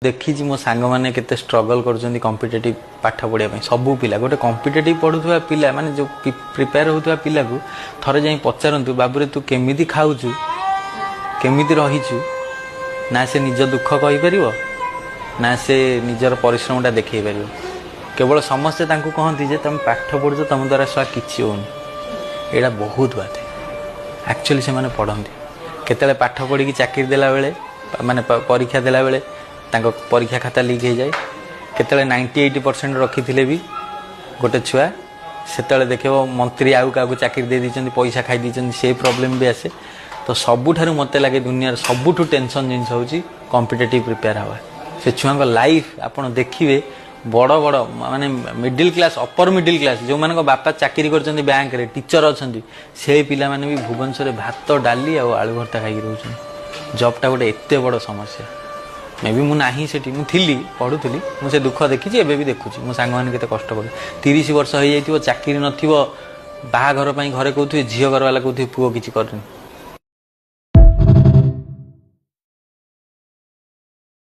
देखी मो सांग मैंने केते स्ट्रगल कर कॉम्पिटिटिव पाठ पढ़ाई सबू पिला गोटे कॉम्पिटिटिव पढ़ुवा पिला माने जो प्रिपेयर होता पिला को थरे जाई पचारतु बाबूरे तू केमिति खाऊचु केमिति रहीचु ना से निज दुख कहि परिवो ना से निजर परिश्रमटा देखै परिवो केवल समस्ते तांको कहती जे तुम पाठ पढ़ुछ तुम द्वारा छुआ किछि होनी एटा बहुत बात है एक्चुअली से माने पढ़ती केतले पाठ पढ़ी चाकरी देला बेले माने परीक्षा देला बेले तांको परीक्षा खाता लीक हो जाए केतले 98% रखी भी गोटे छुआ से देखे मंत्री आउ क्या चाकरी दे दी पैसा खाई दी से प्रॉब्लम भी आसे तो सबुठारु मत लगे दुनिया सबुठु टेंशन जिनस हूँ कॉम्पिटिटिव प्रिपेयर हवा से छुआ लाइफ आपड़ देखिए बड़ बड़ माने middle class upper middle class जो मान बापा चाकरी कर बैंक रे टीचर अच्छा से पिला माने भी भुवनेश्वर भात डाली आलू भर्ता खाई रोच जॉबटा गोटे एत बड़ समस्या मे भी मुझे पढ़ुली मुझे दुख देखी एवं भी देखुची मो सांग मैंने केते कष्ट कर 30 वर्ष हो जाइए चाकरी नथिबो बाहाघर घरे कहते झील घर वाला कहते पुओ किसी कर